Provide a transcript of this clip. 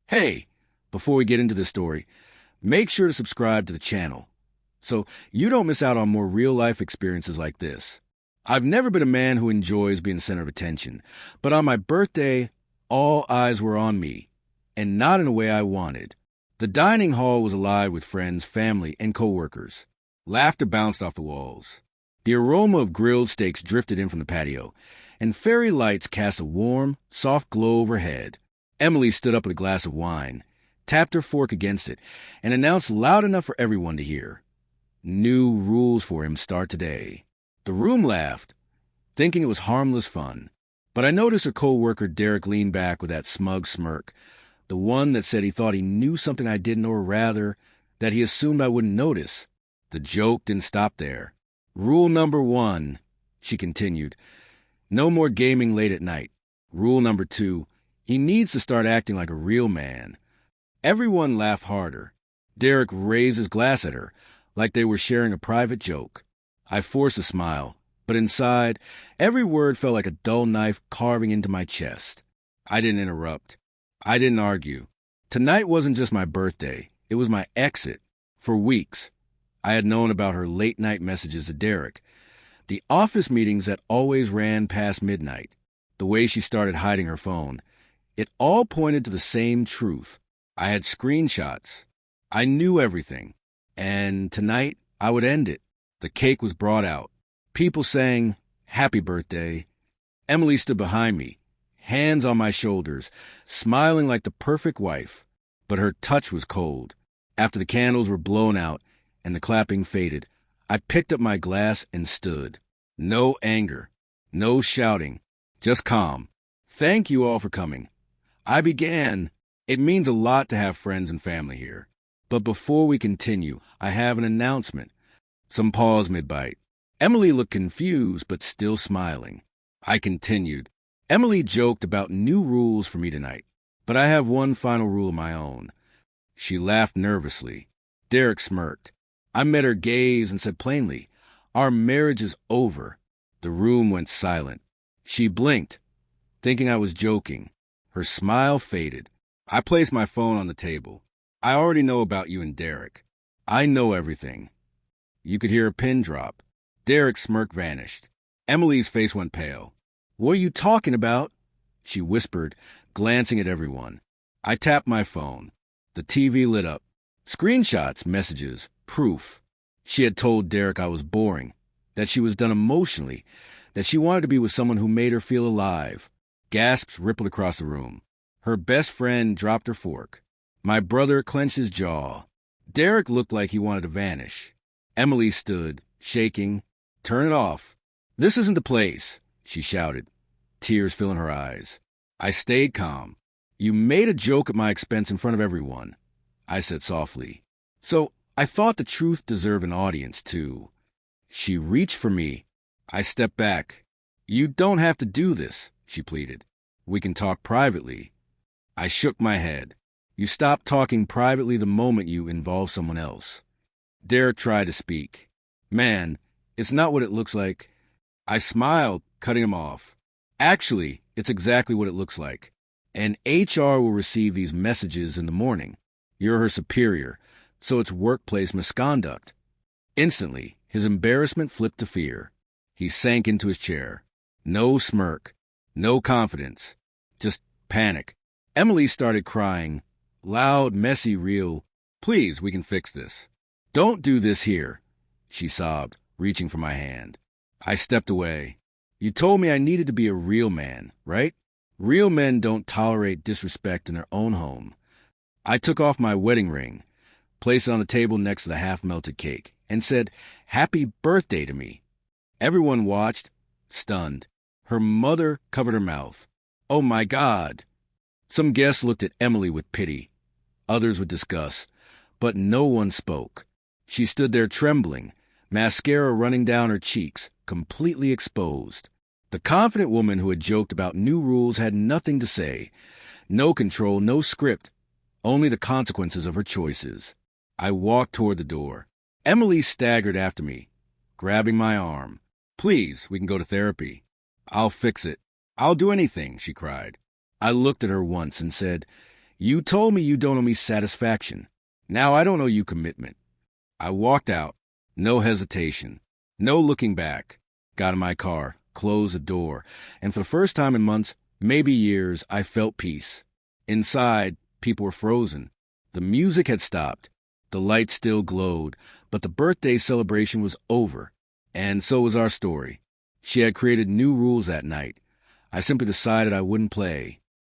Hey, before we get into this story, make sure to subscribe to the channel so you don't miss out on more real-life experiences like this. I've never been a man who enjoys being the center of attention, but on my birthday, all eyes were on me, and not in a way I wanted. The dining hall was alive with friends, family, and coworkers. Laughter bounced off the walls. The aroma of grilled steaks drifted in from the patio, and fairy lights cast a warm, soft glow overhead. Emily stood up with a glass of wine, tapped her fork against it, and announced loud enough for everyone to hear. New rules for him start today. The room laughed, thinking it was harmless fun. But I noticed her co-worker Derek leaned back with that smug smirk, the one that said he thought he knew something I didn't, or rather, that he assumed I wouldn't notice. The joke didn't stop there. Rule number 1, she continued, no more gaming late at night. Rule number 2, he needs to start acting like a real man. Everyone laughed harder. Derek raised his glass at her, like they were sharing a private joke. I forced a smile, but inside, every word felt like a dull knife carving into my chest. I didn't interrupt. I didn't argue. Tonight wasn't just my birthday. It was my exit. For weeks, I had known about her late-night messages to Derek, the office meetings that always ran past midnight, the way she started hiding her phone. It all pointed to the same truth. I had screenshots. I knew everything. And tonight, I would end it. The cake was brought out. People sang, "Happy birthday." Emily stood behind me, hands on my shoulders, smiling like the perfect wife. But her touch was cold. After the candles were blown out and the clapping faded, I picked up my glass and stood. No anger, no shouting, just calm. Thank you all for coming. I began. It means a lot to have friends and family here. But before we continue, I have an announcement. Some pause mid-bite. Emily looked confused, but still smiling. I continued. Emily joked about new rules for me tonight, but I have one final rule of my own. She laughed nervously. Derek smirked. I met her gaze and said plainly, "Our marriage is over." The room went silent. She blinked, thinking I was joking. Her smile faded. I placed my phone on the table. I already know about you and Derek. I know everything. You could hear a pin drop. Derek's smirk vanished. Emily's face went pale. "What are you talking about?" she whispered, glancing at everyone. I tapped my phone. The TV lit up. Screenshots, messages, proof. She had told Derek I was boring, that she was done emotionally, that she wanted to be with someone who made her feel alive. Gasps rippled across the room. Her best friend dropped her fork. My brother clenched his jaw. Derek looked like he wanted to vanish. Emily stood, shaking. "Turn it off. This isn't the place," she shouted, tears filling her eyes. I stayed calm. "You made a joke at my expense in front of everyone," I said softly. "So I thought the truth deserved an audience, too." She reached for me. I stepped back. "You don't have to do this," she pleaded. "We can talk privately." I shook my head. "You stop talking privately the moment you involve someone else." Derek tried to speak. "Man, it's not what it looks like." I smiled, cutting him off. "Actually, it's exactly what it looks like. And HR will receive these messages in the morning. You're her superior, so it's workplace misconduct." Instantly, his embarrassment flipped to fear. He sank into his chair. No smirk, no confidence, just panic. Emily started crying. Loud, messy, real. "Please, we can fix this." "Don't do this here," she sobbed, reaching for my hand. I stepped away. "You told me I needed to be a real man, right? Real men don't tolerate disrespect in their own home." I took off my wedding ring, placed it on the table next to the half-melted cake, and said, "Happy birthday" to me. Everyone watched, stunned. Her mother covered her mouth. "Oh my God." Some guests looked at Emily with pity, others with disgust, but no one spoke. She stood there trembling, mascara running down her cheeks, completely exposed. The confident woman who had joked about new rules had nothing to say. No control, no script, only the consequences of her choices. I walked toward the door. Emily staggered after me, grabbing my arm. "Please, we can go to therapy." "I'll fix it. I'll do anything," she cried. I looked at her once and said, You told me you don't owe me satisfaction. Now I don't owe you commitment. I walked out, no hesitation, no looking back. Got in my car, closed the door, and for the first time in months, maybe years, I felt peace. Inside, people were frozen. The music had stopped. The lights still glowed, but the birthday celebration was over. And so was our story. She had created new rules that night. I simply decided I wouldn't play.